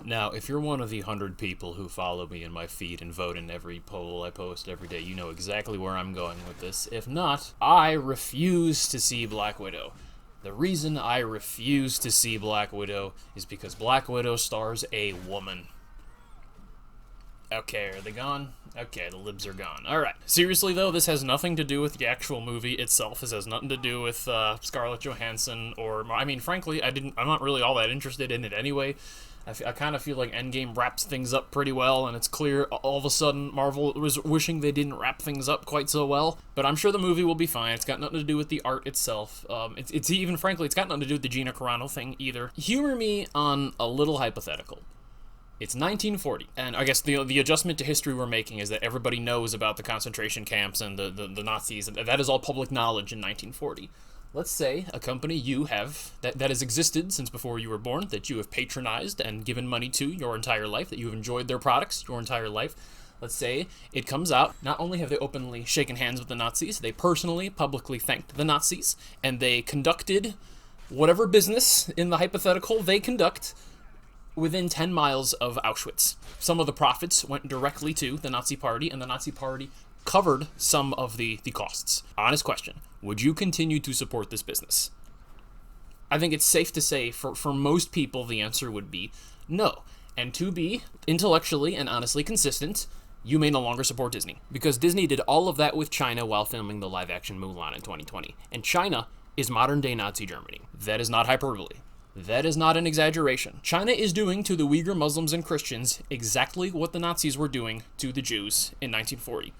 Now, if you're one of the 100 people who follow me in my feed and vote in every poll I post every day, you know exactly where I'm going with this. If not, I refuse to see Black Widow. The reason I refuse to see Black Widow is because Black Widow stars a woman. Okay, are they gone? Okay, the libs are gone. Alright. Seriously, though, this has nothing to do with the actual movie itself. This has nothing to do with Scarlett Johansson or... I mean, frankly, I'm not really all that interested in it anyway. I kind of feel like Endgame wraps things up pretty well, and it's clear all of a sudden Marvel was wishing they didn't wrap things up quite so well. But I'm sure the movie will be fine. It's got nothing to do with the art itself. It's even, frankly, it's got nothing to do with the Gina Carano thing either. Humor me on a little hypothetical. It's 1940, and I guess the adjustment to history we're making is that everybody knows about the concentration camps and the Nazis, and that is all public knowledge in 1940. Let's say a company you have, that has existed since before you were born, that you have patronized and given money to your entire life, that you have enjoyed their products your entire life. Let's say it comes out, not only have they openly shaken hands with the Nazis, they personally, publicly thanked the Nazis, and they conducted whatever business in the hypothetical they conduct within 10 miles of Auschwitz. Some of the profits went directly to the Nazi Party, and the Nazi Party covered some of the costs. Honest question. Would you continue to support this business? I think it's safe to say for most people the answer would be no. And to be intellectually and honestly consistent, you may no longer support Disney. Because Disney did all of that with China while filming the live-action Mulan in 2020. And China is modern-day Nazi Germany. That is not hyperbole. That is not an exaggeration. China is doing to the Uyghur Muslims and Christians exactly what the Nazis were doing to the Jews in 1940.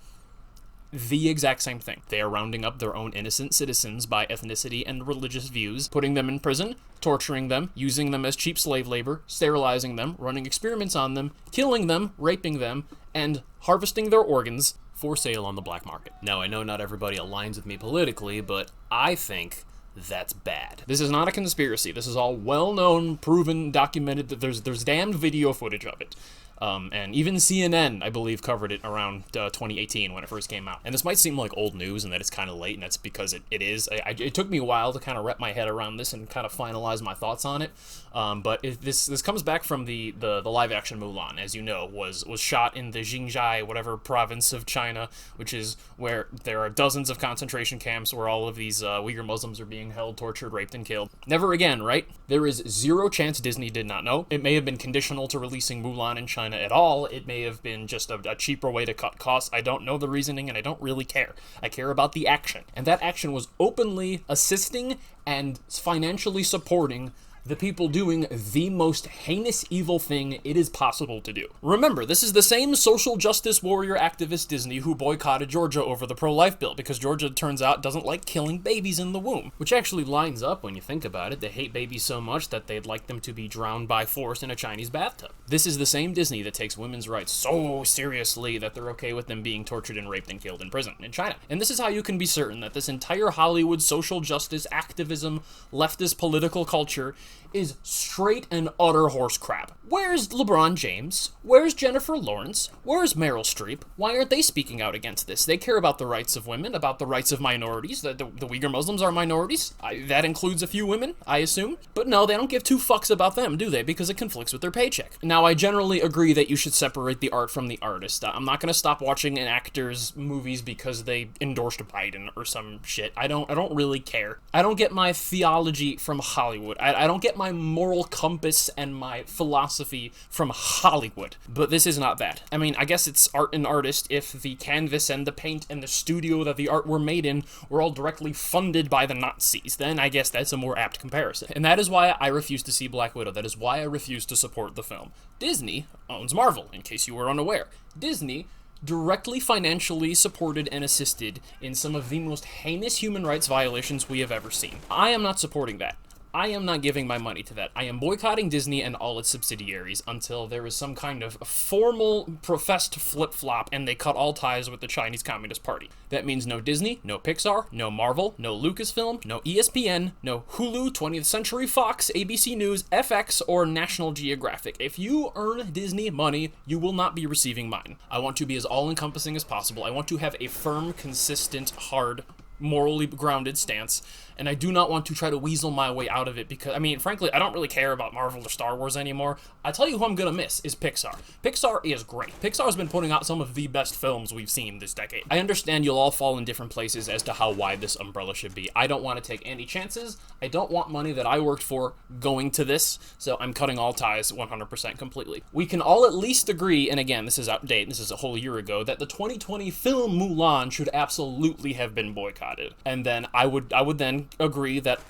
The exact same thing. They are rounding up their own innocent citizens by ethnicity and religious views, putting them in prison, torturing them, using them as cheap slave labor, sterilizing them, running experiments on them, killing them, raping them, and harvesting their organs for sale on the black market. Now, I know not everybody aligns with me politically, but I think that's bad. This is not a conspiracy. This is all well-known, proven, documented, that there's damned video footage of it. And even CNN, I believe, covered it around 2018 when it first came out. And this might seem like old news and that it's kind of late, and that's because it is. It took me a while to kind of wrap my head around this and kind of finalize my thoughts on it. But this comes back from the live-action Mulan, as you know, was shot in the Xinjiang, whatever province of China, which is where there are dozens of concentration camps where all of these Uyghur Muslims are being held, tortured, raped, and killed. Never again, right? There is zero chance Disney did not know. It may have been conditional to releasing Mulan in China at all. It may have been just a cheaper way to cut costs. I don't know the reasoning, and I don't really care. I care about the action. And that action was openly assisting and financially supporting the people doing the most heinous evil thing it is possible to do. Remember, this is the same social justice warrior activist Disney who boycotted Georgia over the pro-life bill, because Georgia, turns out, doesn't like killing babies in the womb. Which actually lines up when you think about it. They hate babies so much that they'd like them to be drowned by force in a Chinese bathtub. This is the same Disney that takes women's rights so seriously that they're okay with them being tortured and raped and killed in prison in China. And this is how you can be certain that this entire Hollywood social justice activism, leftist political culture is straight and utter horse crap. Where's LeBron James? Where's Jennifer Lawrence? Where's Meryl Streep? Why aren't they speaking out against this? They care about the rights of women, about the rights of minorities. The Uyghur Muslims are minorities. That includes a few women, I assume. But no, they don't give two fucks about them, do they? Because it conflicts with their paycheck. Now, I generally agree that you should separate the art from the artist. I'm not going to stop watching an actor's movies because they endorsed Biden or some shit. I don't really care. I don't get my theology from Hollywood. I don't get my moral compass and my philosophy from Hollywood. But this is not that. I mean, I guess it's art and artist if the canvas and the paint and the studio that the art were made in were all directly funded by the Nazis. Then I guess that's a more apt comparison. And that is why I refuse to see Black Widow. That is why I refuse to support the film. Disney owns Marvel, in case you were unaware. Disney directly financially supported and assisted in some of the most heinous human rights violations we have ever seen. I am not supporting that. I am not giving my money to that. I am boycotting Disney and all its subsidiaries until there is some kind of formal professed flip-flop and they cut all ties with the Chinese Communist Party. That means no Disney, no Pixar, no Marvel, no Lucasfilm, no ESPN, no Hulu, 20th Century Fox, ABC News, FX, or National Geographic. If you earn Disney money, you will not be receiving mine. I want to be as all-encompassing as possible. I want to have a firm, consistent, hard morally grounded stance, and I do not want to try to weasel my way out of it because, I mean, frankly, I don't really care about Marvel or Star Wars anymore. I tell you who I'm gonna miss is Pixar. Pixar is great. Pixar's been putting out some of the best films we've seen this decade. I understand you'll all fall in different places as to how wide this umbrella should be. I don't want to take any chances. I don't want money that I worked for going to this, so I'm cutting all ties 100% completely. We can all at least agree, and again, this is outdated, this is a whole year ago, that the 2020 film Mulan should absolutely have been boycotted. And then I would then agree that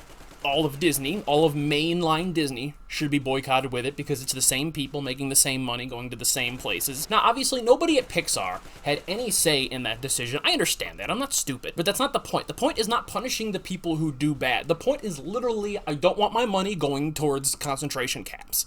all of Disney, all of mainline Disney, should be boycotted with it because it's the same people making the same money, going to the same places. Now, obviously, nobody at Pixar had any say in that decision. I understand that. I'm not stupid. But that's not the point. The point is not punishing the people who do bad. The point is literally, I don't want my money going towards concentration camps.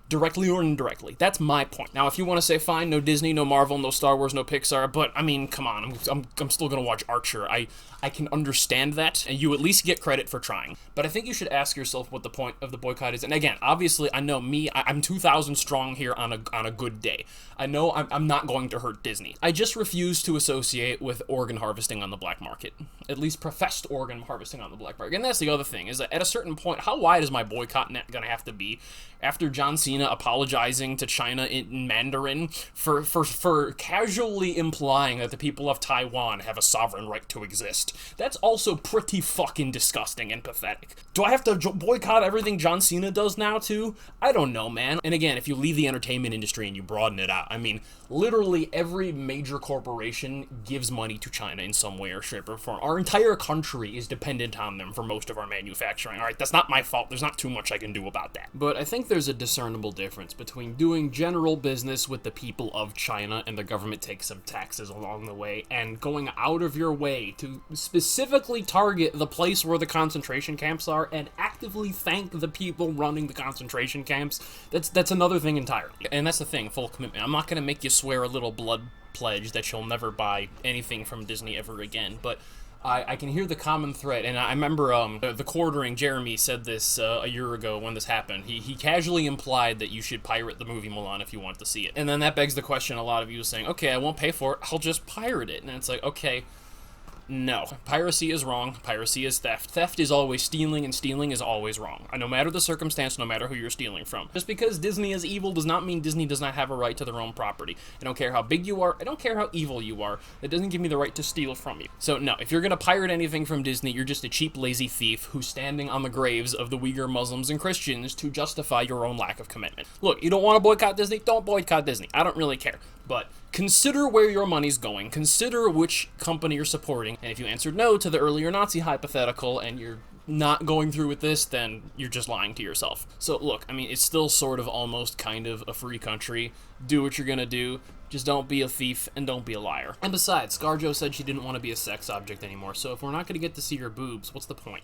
Directly or indirectly. That's my point. Now, if you want to say, fine, no Disney, no Marvel, no Star Wars, no Pixar, but, I mean, come on, I'm still gonna watch Archer. I can understand that, and you at least get credit for trying. But I think you should ask yourself what the point of the boycott is. And again, obviously, I know me, I'm 2,000 strong here on a good day. I know I'm not going to hurt Disney. I just refuse to associate with organ harvesting on the black market. At least professed organ harvesting on the black market. And that's the other thing, is that at a certain point, how wide is my boycott net gonna have to be? After John Cena apologizing to China in Mandarin for casually implying that the people of Taiwan have a sovereign right to exist. That's also pretty fucking disgusting and pathetic. Do I have to boycott everything John Cena does now, too? I don't know, man. And again, if you leave the entertainment industry and you broaden it out, I mean, literally every major corporation gives money to China in some way or shape or form. Our entire country is dependent on them for most of our manufacturing. All right, that's not my fault. There's not too much I can do about that. But I think there's a discernible difference between doing general business with the people of China and the government takes some taxes along the way and going out of your way to specifically target the place where the concentration camps are and actively thank the people running the concentration camps. That's another thing entirely. And that's the thing, full commitment. I'm not going to make you swear a little blood pledge that you'll never buy anything from Disney ever again, but I can hear the common thread, and I remember the quartering Jeremy said this a year ago when this happened. He casually implied that you should pirate the movie Mulan if you want to see it. And then that begs the question, a lot of you saying, okay, I won't pay for it, I'll just pirate it. And it's like, okay, no. Piracy is wrong. Piracy is theft. Theft is always stealing, and stealing is always wrong. No matter the circumstance, no matter who you're stealing from. Just because Disney is evil does not mean Disney does not have a right to their own property. I don't care how big you are. I don't care how evil you are. That doesn't give me the right to steal from you. So no, if you're gonna pirate anything from Disney, you're just a cheap, lazy thief who's standing on the graves of the Uyghur Muslims and Christians to justify your own lack of commitment. Look, you don't want to boycott Disney? Don't boycott Disney. I don't really care. But consider where your money's going. Consider which company you're supporting. And if you answered no to the earlier Nazi hypothetical and you're not going through with this, then you're just lying to yourself. So look, I mean, it's still sort of almost kind of a free country. Do what you're gonna do. Just don't be a thief and don't be a liar. And besides, ScarJo said she didn't want to be a sex object anymore, so if we're not gonna get to see her boobs, what's the point?